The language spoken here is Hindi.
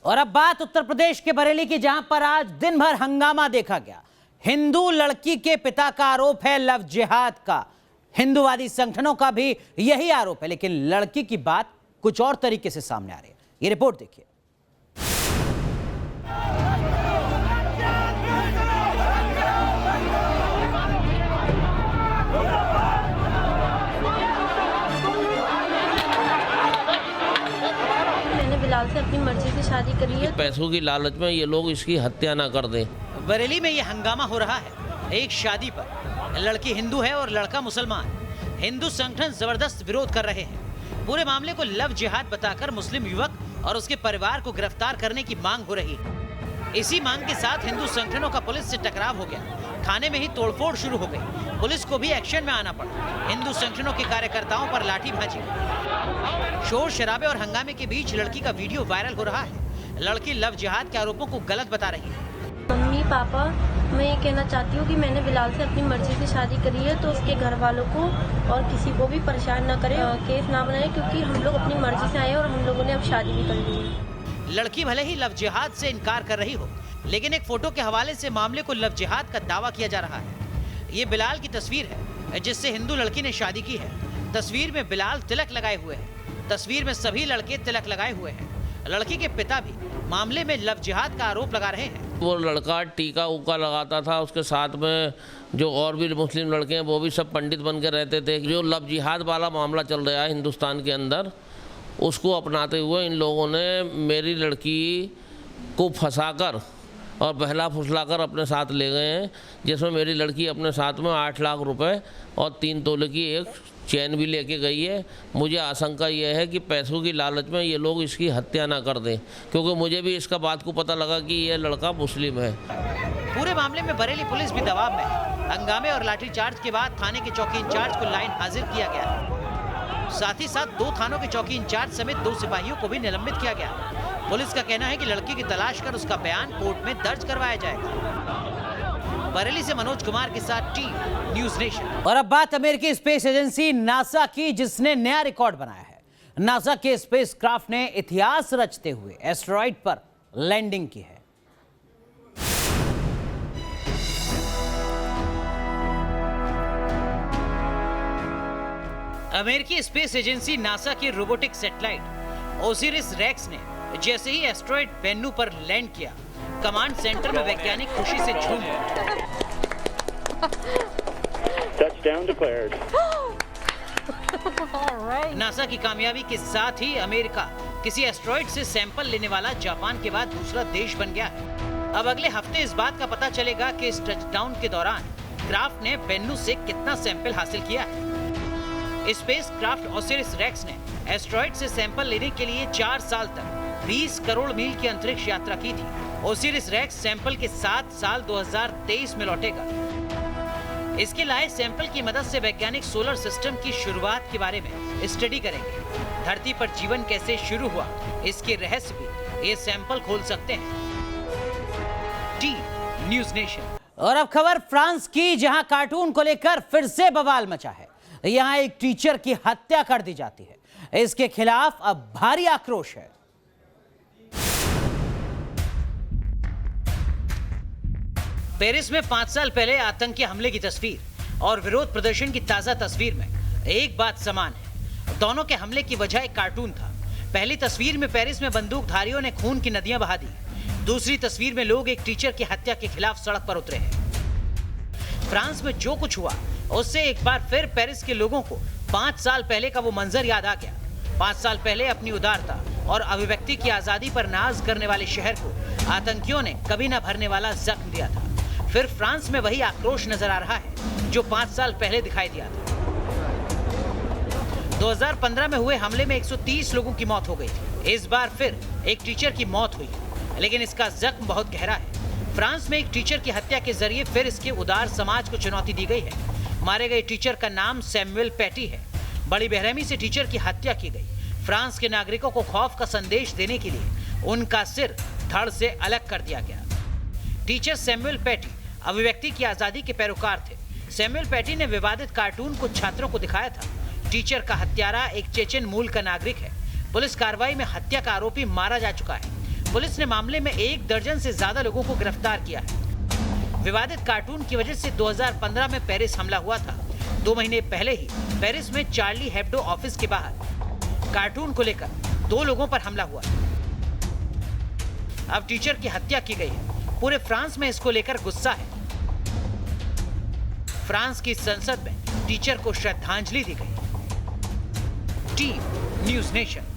और अब बात उत्तर प्रदेश के बरेली की, जहां पर आज दिन भर हंगामा देखा गया। हिंदू लड़की के पिता का आरोप है लव जिहाद का। हिंदूवादी संगठनों का भी यही आरोप है, लेकिन लड़की की बात कुछ और तरीके से सामने आ रही है। ये रिपोर्ट देखिए। बिलाल से अपनी मर्जी से शादी करी है। पैसों की लालच में ये लोग इसकी हत्या ना कर दें। बरेली में ये हंगामा हो रहा है एक शादी पर। लड़की हिंदू है और लड़का मुसलमान। हिंदू संगठन जबरदस्त विरोध कर रहे हैं। पूरे मामले को लव जिहाद बताकर मुस्लिम युवक और उसके परिवार को गिरफ्तार करने की मांग हो रही है। इसी मांग के साथ हिंदू संगठनों का पुलिस से टकराव हो गया। थाने में ही तोड़फोड़ शुरू हो गई। पुलिस को भी एक्शन में आना पड़ा। हिंदू संगठनों के कार्यकर्ताओं पर लाठीभांजी। शोर शराबे और हंगामे के बीच लड़की का वीडियो वायरल हो रहा है। लड़की लव जिहाद के आरोपों को गलत बता रही है। मम्मी पापा, मैं ये कहना चाहती हूँ कि मैंने बिलाल से अपनी मर्जी से शादी करी है, तो उसके घर वालों को और किसी को भी परेशान न करें, केस ना बनाए, क्योंकि हम लोग अपनी मर्जी से आए और हम लोगों ने अब शादी भी कर ली है। लड़की भले ही लव जिहाद से इनकार कर रही हो, लेकिन एक फोटो के हवाले से मामले को लव जिहाद का दावा किया जा रहा है। ये बिलाल की तस्वीर है जिससे हिंदू लड़की ने शादी की है। तस्वीर में बिलाल तिलक लगाए हुए हैं। तस्वीर में सभी लड़के तिलक लगाए हुए हैं। लड़की के पिता भी मामले में लव जिहाद का आरोप लगा रहे हैं। वो लड़का टीका उका लगाता था, उसके साथ में जो और भी मुस्लिम लड़के हैं वो भी सब पंडित बन के रहते थे। जो लव जिहाद वाला मामला चल रहा है हिंदुस्तान के अंदर, उसको अपनाते हुए इन लोगों ने मेरी लड़की को फंसाकर और बहला फुसलाकर अपने साथ ले गए हैं, जिसमें मेरी लड़की अपने साथ में 8 लाख रुपए और 3 तोले की एक चैन भी लेके गई है। मुझे आशंका यह है कि पैसों की लालच में ये लोग इसकी हत्या ना कर दें, क्योंकि मुझे भी इसका बात को पता लगा कि ये लड़का मुस्लिम है। पूरे मामले में बरेली पुलिस भी दबाव में है। हंगामे और लाठीचार्ज के बाद थाने के चौकी इंचार्ज को लाइन हाजिर किया गया है। साथ ही साथ 2 थानों के चौकी इंचार्ज समेत 2 सिपाहियों को भी निलंबित किया गया। पुलिस का कहना है कि लड़की की तलाश कर उसका बयान कोर्ट में दर्ज करवाया जाएगा। बरेली से मनोज कुमार के साथ टीम न्यूज़ नेशन। और अब बात अमेरिकी स्पेस एजेंसी नासा की, जिसने नया रिकॉर्ड बनाया है। नासा के स्पेसक्राफ्ट ने इतिहास रचते हुए एस्टेरॉइड पर लैंडिंग की है। अमेरिकी स्पेस एजेंसी नासा की रोबोटिक सैटेलाइट ओसिरिस रेक्स ने जैसे ही एस्टेरॉइड बेन्नू पर लैंड किया, कमांड सेंटर में वैज्ञानिक खुशी से झूम उठे। Touchdown declared. नासा की कामयाबी के साथ ही अमेरिका किसी एस्टेरॉइड से सैंपल लेने वाला जापान के बाद दूसरा देश बन गया है। अब अगले हफ्ते इस बात का पता चलेगा कि इस टचडाउन के दौरान क्राफ्ट ने बेन्नू से कितना सैंपल हासिल किया है। स्पेस क्राफ्ट ओसिरिस रेक्स ने एस्टेरॉइड से सैंपल लेने के लिए 4 साल तक 20 करोड़ मील की अंतरिक्ष यात्रा की थी। ओसिरिस रेक्स सैंपल के साथ साल 2023 में लौटेगा। इसके लाए सैंपल की मदद से वैज्ञानिक सोलर सिस्टम की शुरुआत के बारे में स्टडी करेंगे। धरती पर जीवन कैसे शुरू हुआ, इसके रहस्य भी ये सैंपल खोल सकते हैं। T news nation. और अब खबर फ्रांस की, जहां कार्टून को लेकर फिर से बवाल मचा है। यहां एक टीचर की हत्या कर दी जाती है। इसके खिलाफ अब भारी आक्रोश है। पेरिस में 5 साल पहले आतंकी हमले की तस्वीर और विरोध प्रदर्शन की ताजा तस्वीर में एक बात समान है। दोनों के हमले की वजह एक कार्टून था। पहली तस्वीर में पेरिस में बंदूकधारियों ने खून की नदियां बहा दी। दूसरी तस्वीर में लोग एक टीचर की हत्या के खिलाफ सड़क पर उतरे हैं। फ्रांस में जो कुछ हुआ उससे एक बार फिर पेरिस के लोगों को 5 साल पहले का वो मंजर याद आ गया। 5 साल पहले अपनी उदारता और अभिव्यक्ति की आजादी पर नाज करने वाले शहर को आतंकियों ने कभी न भरने वाला जख्म दिया था। फिर फ्रांस में वही आक्रोश नजर आ रहा है जो 5 साल पहले दिखाई दिया था। 2015 में हुए हमले में 130 लोगों की मौत हो गई थी। इस बार फिर एक टीचर की मौत हुई, लेकिन इसका जख्म बहुत गहरा है। फ्रांस में एक टीचर की हत्या के जरिए फिर इसके उदार समाज को चुनौती दी गई है। मारे गए टीचर का नाम सैमुअल पैटी है। बड़ी बेरहमी से टीचर की हत्या की गई। फ्रांस के नागरिकों को खौफ का संदेश देने के लिए उनका सिर धड़ से अलग कर दिया गया। टीचर सैमुअल पैटी अभिव्यक्ति की आजादी के पैरोकार थे। सैमुअल पैटी ने विवादित कार्टून को छात्रों को दिखाया था। टीचर का हत्यारा एक चेचन मूल का नागरिक है। पुलिस कार्रवाई में हत्या का आरोपी मारा जा चुका है। पुलिस ने मामले में 1 दर्जन से ज्यादा लोगों को गिरफ्तार किया है। विवादित कार्टून की वजह से 2015 में पेरिस हमला हुआ था। 2 महीने पहले ही पेरिस में चार्ली हेब्डो ऑफिस के बाहर कार्टून को लेकर 2 लोगों पर हमला हुआ। अब टीचर की हत्या की गई है। पूरे फ्रांस में इसको लेकर गुस्सा है। फ्रांस की संसद में टीचर को श्रद्धांजलि दी गई। Team news nation.